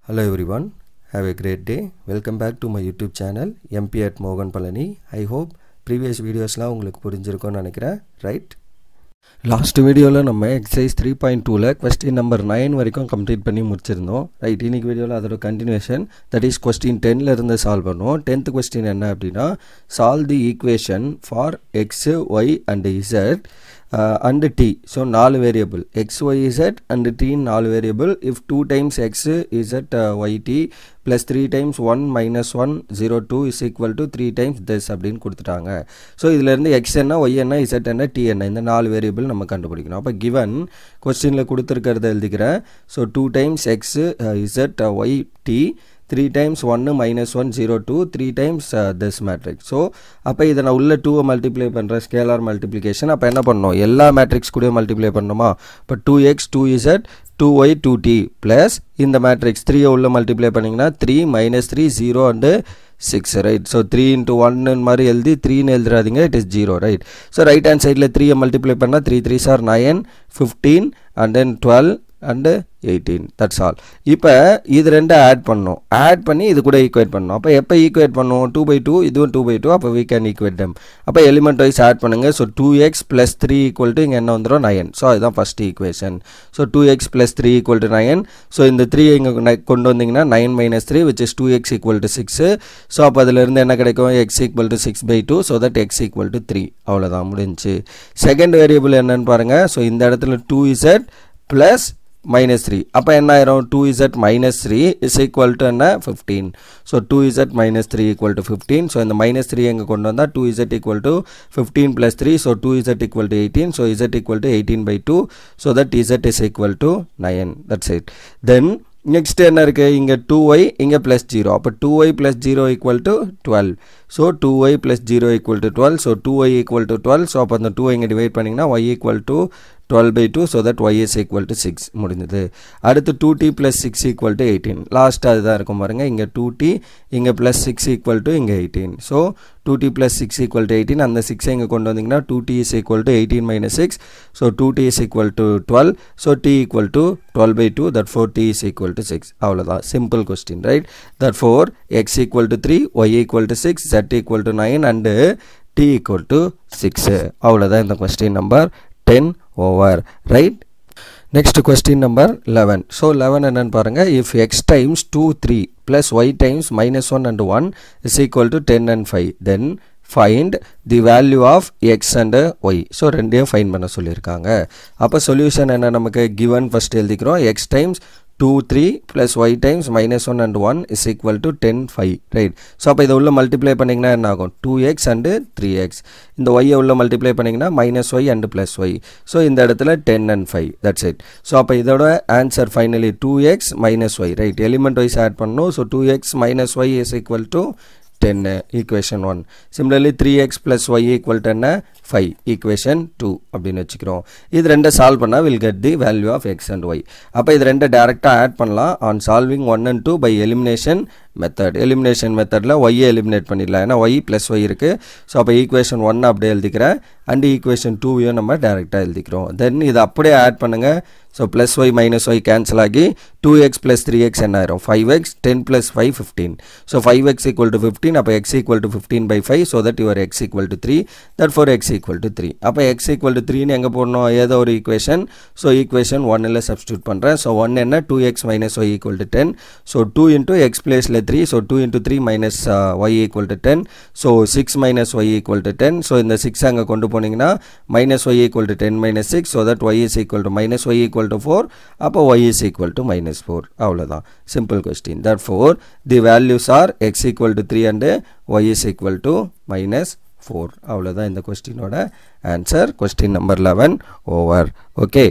Hello everyone, have a great day. Welcome back to my YouTube channel MP at Mogan Palani. I hope previous videos la உங்களுக்கு புரிஞ்சிருக்கும்னு நினைக்கிறேன், right? Last video la நம்ம exercise 3.2 ல question number 9 வரைக்கும் complete பண்ணி முடிச்சிருந்தோம், right? இன்னைக்கு வீடியோல அதோட continuation, that is question 10 ல இருந்து சால்வ் பண்ணுவோம். 10th question என்ன அப்படினா solve the equation for x, y and z and t. So 4 variable x, y, z and t 4 variable. If 2 times x, z, y, t plus 3 times 1 minus 1 0 2 is equal to 3 times this அப்படின்னு கொடுத்துட்டாங்க. So இதில் இருந்து x என்ன, y என்ன, z என்ன, t என்ன, இந்த 4 variable நம்ம கண்டுபிடிக்கணும். அப்போ given கொஸ்டினில் கொடுத்துருக்கிறத எழுதிக்கிறேன். So 2 times x, z, y, t 3 times 1 minus 1 0 2 3 times this matrix. So அப்போ இதை நான் உள்ள 2 மல்டிப்ளை பண்ணுறேன், ஸ்கேலார் மல்டிப்ளிகேஷன். அப்போ என்ன பண்ணணும், எல்லா மேட்ரிக்ஸ் கூட மல்டிப்ளை பண்ணணுமா? இப்போ 2x 2z 2y 2t plus இந்த மேட்ரிக்ஸ் 3 உள்ள மல்டிப்ளை பண்ணிங்கன்னா 3 minus 3 0 and 6, right? So 3 into 1 மாதிரி எழுதி 3 எழுதுறாதீங்க, it is 0, right? So right hand sideல 3 multiply பண்ணா 3 3s are 9 15 and then 12 and 18, that's all. இப்போ இது ரெண்டு ஆட் பண்ணணும், ஆட் பண்ணி இது கூட ஈக்குவேட் பண்ணணும். அப்போ எப்போ ஈக்குவேட் பண்ணுவோம், 2/2 இதுவும் 2/2. அப்போ we can equate them. அப்போ எலிமெண்ட் வைஸ் ஆட் பண்ணுங்க. So 2x plus 3 equal to இங்கே என்ன வந்துடும் 9. ஸோ அதுதான் first equation. So 2x plus 3 equal to 9. So இந்த 3 இங்கே கொண்டு வந்தீங்கன்னா 9 minus 3 which is 2x equal to 6. So அப்போ அதிலிருந்து என்ன கிடைக்கும், x equal to 6/2. So that x equal to 3. அவ்வளோதான், முடிஞ்சு. செகண்ட் வேரியபிள் என்னன்னு பாருங்க. ஸோ இந்த இடத்துல 2z plus minus 3. அப்போ என்ன ஆயிரும், 2z minus 3 is equal to என்ன 15. So 2z minus 3 equal to 15. So இந்த minus 3 எங்கே கொண்டு வந்தால் 2z equal to 15 plus 3. So 2z equal to 18. So z equal to 18/2. So that z is equal to 9. That's it. Then next என்ன இருக்கு, இங்கே 2y இங்கே plus 0. அப்போ 2y plus 0 equal to 12. So 2y plus 0 equal to 12. So 2y equal to 12. So அப்போ அந்த 2y இங்கே divide பண்ணிங்கன்னா y equal to 12/2. so that y is equal to 6. முடிஞ்சது. அடுத்து 2t plus 6 equal to 18. Last அதுதான் இருக்கும் பாருங்க. இங்கே 2t இங்கே plus 6 equal to இங்கே 18. so 2t plus 6 equal to 18. அந்த 6 இங்கே கொண்டு வந்தீங்கன்னா 2t is equal to 18 minus 6. so 2t is equal to 12. so t equal to 12/2. therefore t is equal to 6. அவ்வளோதான், simple question, right? therefore x equal to 3, y equal to 6, z equal to 9 and t equal to 6. அவ்வளோதான் இந்த question number 10 over, right? Next question number 11. So 11 என்னன்னு பாருங்க. If x times 2 3 plus y times minus 1 and 1 is equal to 10 and 5, then find the value of x and y. so ரெண்டையும் find பண்ண சொல்லியிருக்காங்க. அப்போ solution என்ன, நமக்கு given first எழுதிக்கிறோம். x times 2 3 plus y times minus 1 and 1 is equal to 10 5, right? So அப்போ இதை உள்ள மல்டிப்ளை பண்ணிங்கன்னா என்ன ஆகும், 2x and 3x. இந்த y உள்ள மல்டிப்ளை பண்ணிங்கன்னா minus y and plus y. So இந்த இடத்துல 10 and 5, that's it. ஸோ அப்போ இதோட answer finally 2x minus y, right? Element wise add பண்ணணும். So 2x minus y is equal to 10, equation 1. similarly 3x plus y equal to 5, equation 2 அப்படின்னு வச்சுக்கிறோம். இது ரெண்டை solve பண்ணால் will get the value of x and y. அப்போ இது ரெண்டை டேரெக்டாக ஆட் பண்ணலாம் on solving 1 and 2 by elimination method. elimination methodல y eliminate பண்ணிடலாம், ஏன்னா y plus y இருக்கு. ஸோ அப்போ equation 1 அப்படியே எழுதிக்கிறேன் அண்ட் equation 2 நம்ம டேரெக்டாக எழுதிக்கிறோம். தென் இது அப்படியே ஆட் பண்ணுங்க. So plus y minus y cancel ஆகி 2x plus 3x என்ன ஆயிரும், 5x 10 plus 5 15. So 5x equal to 15. அப்போ x equal to 15/5. so that your x equal to 3. therefore x equal to 3. அப்போ x equal to 3 எங்கே போடணும், ஏதோ ஒரு equation. So equation 1ல் சப்ஸ்டியூட் பண்ணுறேன். ஸோ 1 என்ன, 2x minus y equal to 10. So 2 into x பிளேஸில் 3. So 2 into 3 minus y equal to 10. So 6 minus y equal to 10. So இந்த 6 அங்கே கொண்டு போனீங்கன்னா minus y equal to 10 minus 6. so that y is equal to minus y equal to 4. அப்போ y is equal to minus 4. அவ்வளோதான், simple question. therefore the values are x equal to 3 and y is equal to minus 4. அவ்வளோதான் இந்த கொஸ்டினோட answer. Question number 11 over. Okay,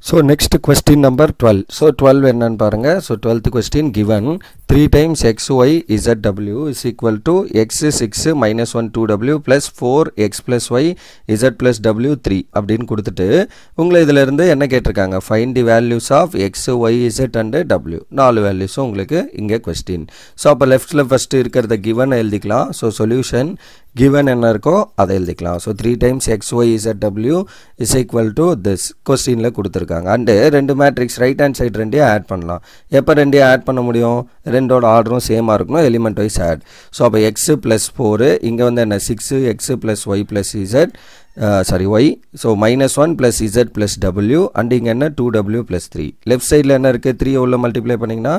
so next question number 12. So 12 என்னன்னு பாருங்க. So 12th question given 3 times xy zw is equal to x 6 minus 1 2w plus 4 x plus y z plus w 3 அப்படின்னு கொடுத்துட்டு உங்களை இதில் இருந்து என்ன கேட்டிருக்காங்க, find the values of x y z and w. 4 வேல்யூஸும் உங்களுக்கு இங்கே கொஸ்டின். ஸோ அப்போ லெஃப்டில் ஃபஸ்ட்டு இருக்கிறத கிவன் எழுதிக்கலாம். ஸோ சொல்யூஷன் given என்ன இருக்கோ அதை எழுதிக்கலாம். So 3 times xy zw is equal to this கொஸ்டினில் கொடுத்துருக்காங்க. அண்டு ரெண்டு மேட்ரிக்ஸ் ரைட் ஹேண்ட் சைடு ரெண்டையும் ஆட் பண்ணலாம். எப்போ ரெண்டையும் ஆட் பண்ண முடியும், ரெண்டோட ஆர்டரும் சேமாக இருக்கணும், எலிமெண்ட் வைஸ் ஆட். ஸோ அப்போ எக்ஸு ப்ளஸ் 4 இங்கே வந்து என்ன 6 x plus y plus z y. So -1 plus z plus w and இங்கே என்ன 2w ப்ளஸ் 3. லெஃப்ட் சைடில் என்ன இருக்குது, 3 உள்ள மல்டிப்ளை பண்ணிங்கன்னா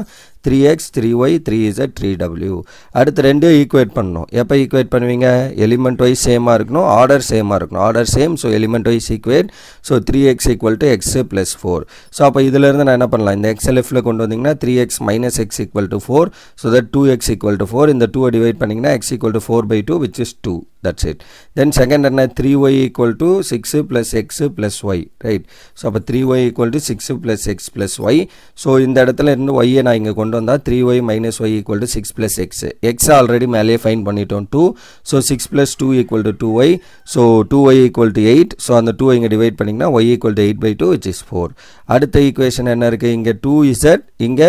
3x 3y 3z 3w. அடுத்து ரெண்டும் ஈக்குவேட் பண்ணணும். எப்போ ஈக்குவேட் பண்ணுவீங்க, எலிமெண்ட் வைஸ் சேமாக இருக்கணும், ஆர்டர் சேமாக இருக்கணும். Order same, so element wise equate. So 3x equal to x plus 4. So அப்போ இதிலேருந்து நான் என்ன பண்ணலாம், இந்த எக்ஸ் லெஃப்டில் கொண்டு வந்தீங்கன்னா 3x minus X equal to 4. So that 2x equal to 4. இந்த 2 டிவைட் பண்ணிங்கன்னா x equal to 4/2 which is 2. That's it. Then second என்ன 3y equal to 6 plus x plus y, right? So அப்போ 3y equal to 6 plus x plus y. So இந்த இடத்துல இருந்து y நான் இங்கே கொண்டு வந்தால் 3y minus y equal to 6 plus x. x already மேலே ஃபைன் பண்ணிட்டோம் 2. So 6 plus 2 equal to 2y. So 2y equal to 8. So அந்த 2 இங்கே டிவைட் பண்ணிங்கன்னா y equal to 8/2 which is 4. அடுத்த ஈக்குவேஷன் என்ன இருக்குது, இங்கே 2z இங்கே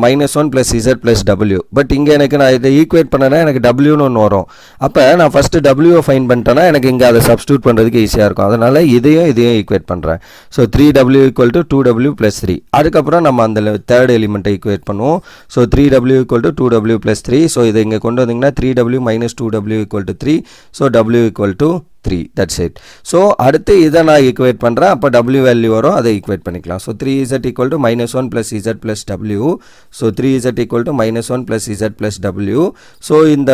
-1 plus z plus w. But இங்கே எனக்கு நான் இதை ஈக்குவேட் பண்ணனா எனக்கு wன்னு ஒன்று வரும். அப்போ நான் ஃபஸ்ட்டு w ஃபைன் பண்ணிட்டேன்னா எனக்கு இங்கே அதை சப்ஸ்டியூட் பண்ணுறதுக்கு ஈஸியாக இருக்கும். அதனால் இதையும் ஈக்குவேட் பண்ணுறேன். So 3w equal to 2w plus 3. அதுக்கப்புறம் நம்ம அந்த தேர்ட் எலிமெண்ட்டை ஈக்குவேட் பண்ணுவோம். So 3w equal to 2w plus 3. So இதை இங்கே கொண்டு வந்தீங்கன்னா 3w minus 2w equal to 3. So w equal to 3. That's it. So அடுத்து இதை நான் ஈக்குவேட் பண்ணுறேன். அப்போ w வேல்யூ வரும், அதை ஈக்குவேட் பண்ணிக்கலாம். So 3z equal to -1 plus z plus w. So 3z equal to -1 plus z plus w. So இந்த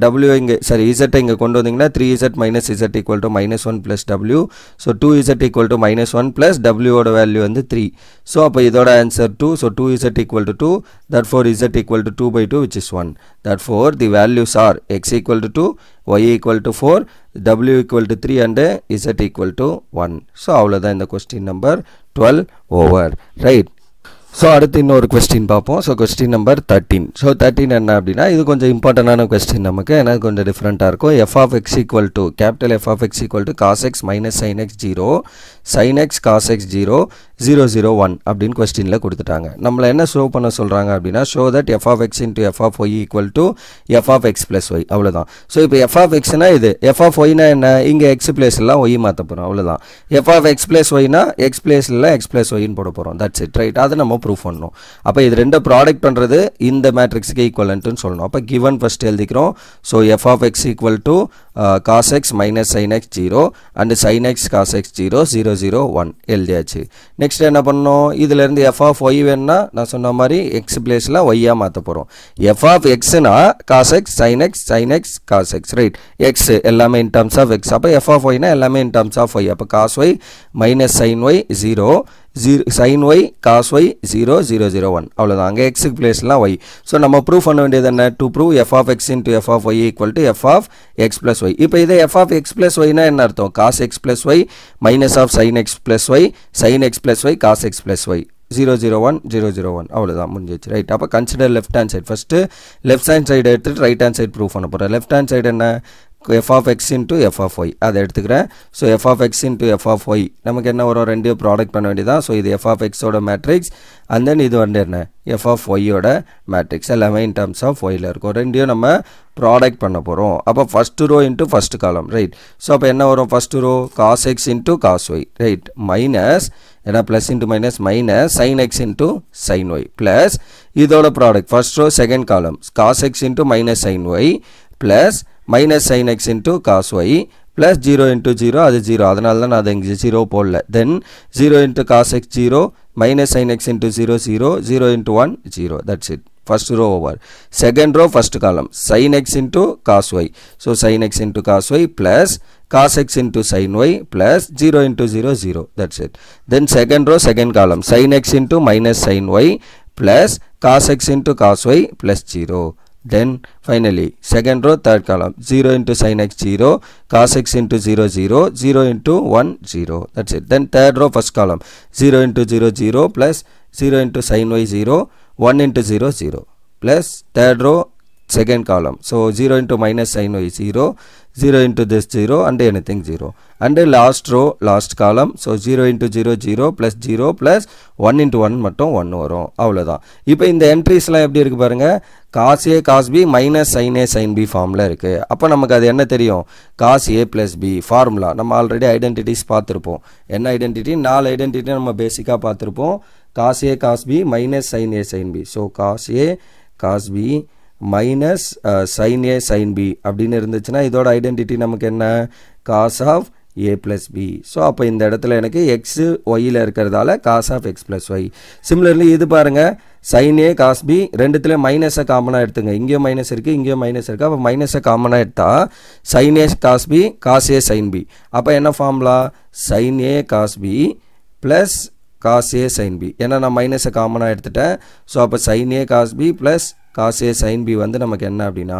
w இங்கே சரி z இங்கே கொண்டு வந்தீங்கன்னா 3z minus z equal to -1 plus w. So 2z equal to -1 plus w ஓட value வந்து 3. So அப்போ இதோட answer 2. So 2z equal to 2. Therefore z equal to 2/2 which is 1. Therefore the values are x equal to 2, y equal to 4, w equal to 3 and z equal to 1. So அவ்வளோதான் இந்த question number 12 over, right? So அடுத்து இன்னொரு question பார்ப்போம். So question number 13. So 13 என்ன அப்படின்னா இது கொஞ்சம் இம்பார்ட்டண்டான கொஸ்டின் நமக்கு, ஏன்னா கொஞ்சம் டிஃப்ரெண்ட்டாக இருக்கும். f of x equal to capital f of x equal to cos x minus sin x 0 sin x cos x 0 0 0 1 அப்படின்னு கொஸ்டினில் கொடுத்துட்டாங்க. நம்மளை என்ன ஷோ பண்ண சொல்கிறாங்க அப்படின்னா show that f of x into f of y equal to f of x plus y. அவ்வளோதான். So இப்போ f of xனா இது, f of yனா என்ன, இங்கே x பிளேஸ்லாம் y மாற்ற போகிறோம். அவ்வளோதான். f of x plus yனா x பிளேஸில் x plus yன்னு போட போகிறோம். That's it, right? அதை நம்ம ப்ரூஃப் பண்ணணும். அப்போ இது ரெண்டு ப்ராடக்ட் பண்ணுறது இந்த மேட்ரிக்ஸுக்கு ஈக்குவலன்ட்டுன்னு சொல்லணும். அப்போ கிவன் ஃபஸ்ட் எழுதிக்கிறோம். So f of x equal to cos x minus sin x 0 and sin x cos x 0 0 0 1 எழுதியாச்சு. நெக்ஸ்ட் என்ன பண்ணணும், இதிலேருந்து f of y வேணுன்னா நான் சொன்ன மாதிரி x பிளேஸில் y-ஆ மாற்ற போகிறோம். f of xனா cos x sin x cos x, right? x எல்லாமே in terms of x. அப்போ f of yனா எல்லாமே in terms of y. அப்போ cos y minus sin y 0 sin y cos y 0 0 0 1. அவ்வளோதான். அங்கே x பிளேஸ்லாம் y. ஸோ நம்ம prove பண்ண வேண்டியது என்ன, to prove f of x into f of y equal to f of x plus y. இப்போ இதை f of x plus yனா என்ன அர்த்தம், cos x plus y minus of sin x plus y sin x plus y cos x plus y 0 0 1 0 0 1. அவ்வளோதான், முடிஞ்சிச்சு, right? அப்போ consider left hand side. First left hand side எடுத்துகிட்டு right hand side prove பண்ண போகிறேன். Left hand side என்ன, f of x into f of y அதை எடுத்துக்கிறேன். So f of x into f of y நமக்கு என்ன வரும், ரெண்டு ப்ராடக்ட் பண்ண வேண்டியதான். ஸோ இது f of x ஓட மேட்ரிக்ஸ் அண்ட் தென் இது வந்து என்ன f of y ஓட மேட்ரிக்ஸ், எல்லாமே இன் டர்ம்ஸ் ஆஃப் ஒயில் இருக்கும். ரெண்டையும் நம்ம ப்ராடக்ட் பண்ண போகிறோம். அப்போ first row into first column, right? So அப்போ என்ன வரும், first row cos x into cos y, ரைட்? மைனஸ் ஏன்னா plus into minus minus sin x into sin y plus இதோட product first row second column cos x into minus sin y plus minus sin x into cos y plus 0 into 0 அது 0. அதனால தான் நான் அதை இங்கே 0 போடல. தென் 0 into cos x 0 minus sin x into 0 0 0 into 1 0. That's it. First row over. Second row first column sin x into cos y. So sin x into cos y plus cos x into sin y plus 0 into 0 0. That's it. Then second row second column sin x into minus sin y plus cos x into cos y plus 0. Then finally second row third column 0 into sin x 0 cos x into 0 0 0 into 1 0. That's it. Then third row first column 0 into 0 0 plus 0 into sin y 0 1 into 0 0. plus third row second column. So 0 into minus sin y 0, 0 into this 0 and anything 0. And last row last column. So 0 into 0 0 plus 0 plus 1 into 1 மட்டும் 1 வரும். அவ்வளவுதான். இப்போ இந்த என்ட்ரிஸ்லாம் எப்படி இருக்கு பாருங்க. cos a cos b minus sin a sin b formula இருக்கு. அப்ப நமக்கு அது என்ன தெரியும்? cos a plus b formula. நம்ம ஆல்ரெடி ஐடென்டிட்டிஸ் பார்த்திருப்போம். என்ன ஐடென்டிட்டி? 4 ஐடென்டிட்டி நம்ம பேசிக்கா பார்த்திருப்போம். cos a cos b minus sin a sin b. So cos a cos b minus sin a sin b அப்படின்னு இருந்துச்சுன்னா இதோட ஐடென்டிட்டி நமக்கு என்ன? cos of a plus b. So அப்போ இந்த இடத்துல எனக்கு x yல இருக்கிறதால cos of x plus y. Similarly இது பாருங்க sin a cos b ரெண்டுத்துல மைனஸை காமனாக எடுத்துங்க. இங்கேயும் மைனஸ் இருக்குது இங்கேயும் மைனஸ் இருக்குது. அப்போ மைனஸை காமனாக எடுத்தா sin a cos b cos a sin b. அப்போ என்ன formula? sin a cos b plus cos a sin b. ஏன்னா நான் மைனஸை காமனாக எடுத்துட்டேன். ஸோ அப்போ sin a cos b plus cos a sin b வந்து நமக்கு என்ன அப்படின்னா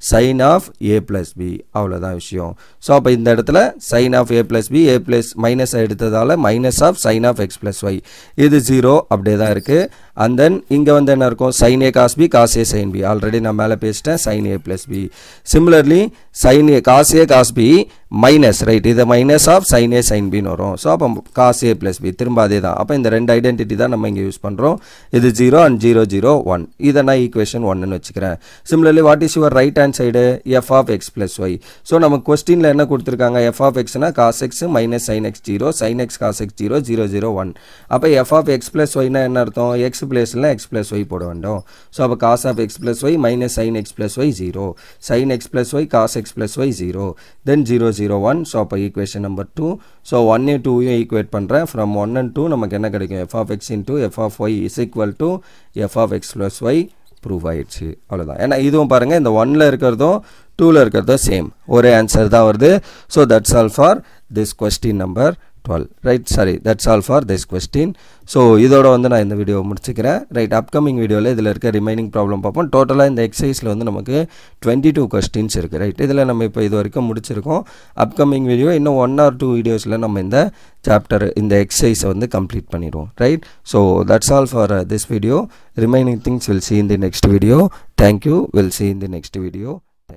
sin of a plus b. அவ்வளோதான் விஷயம். ஸோ அப்போ இந்த இடத்துல sin of a plus b a plus minus எடுத்ததால minus of sin of x plus y. இது 0 அப்படியே தான் இருக்குது. அண்ட் தென் இங்கே வந்து என்ன இருக்கும்? sin a cos b cos a sin b. Already நான் மேலே பேசிட்டேன் sin a plus b. Similarly sin a cos b minus right இது minus of sin a sin b வரும். ஸோ அப்போ cos a plus b திரும்ப அதே தான். அப்போ இந்த ரெண்டு ஐடென்டிட்டி தான் நம்ம இங்கே யூஸ் பண்ணுறோம். இது 0 அண்ட் 0 0 1. இதை நான் ஈக்குவேஷன் 1 வச்சுக்கிறேன். Similarly what is your right hand side? f of x plus y. So நம்ம கொஸ்டினில் என்ன கொடுத்துருக்காங்க? f of xனா cos x minus sin x 0 sin x cos x 0 0 0 1. அப்போ f of x plus y னா என்ன அர்த்தம்? x பிளேஸில் x plus y போட வேண்டும். ஸோ அப்போ cos of x plus y minus sin x plus y 0 sin x plus y cos x plus y 0 then 0 0 1. So அப்போ equation number 2. So 1 2 equate பண்ணுறேன். From 1 and 2 நமக்கு என்ன கிடைக்கும்? f of x into f of y is equal to f of x plus y prove ஆயிடுச்சு. அவ்வளோதான். ஏன்னா இதுவும் பாருங்கள் இந்த 1ல் இருக்கிறதும் 2ல் இருக்கிறதும் சேம் ஒரே ஆன்சர் தான் வருது. So that's all for this question number 12 right. Sorry that's all for this question. So இதோட வந்து நான் இந்த வீடியோவை முடிச்சுக்கிறேன். ரைட் அப்கமிங் வீடியோவில் இதில் இருக்க ரிமைனிங் ப்ராப்ளம் பார்ப்போம். டோட்டலாக இந்த எக்ஸசைஸில் வந்து நமக்கு 22 கொஸ்டின்ஸ் இருக்குது. ரைட் இதில் நம்ம இப்போ இது வரைக்கும் முடிச்சிருக்கோம். அப்கமிங் வீடியோ இன்னும் 1 or 2 வீடியோஸில் நம்ம இந்த சாப்டர் இந்த எக்ஸசைஸை வந்து கம்ப்ளீட் பண்ணிடுவோம். Right. So that's all for this video. Remaining things will see in the next video. Thank you. We'll see in the next video.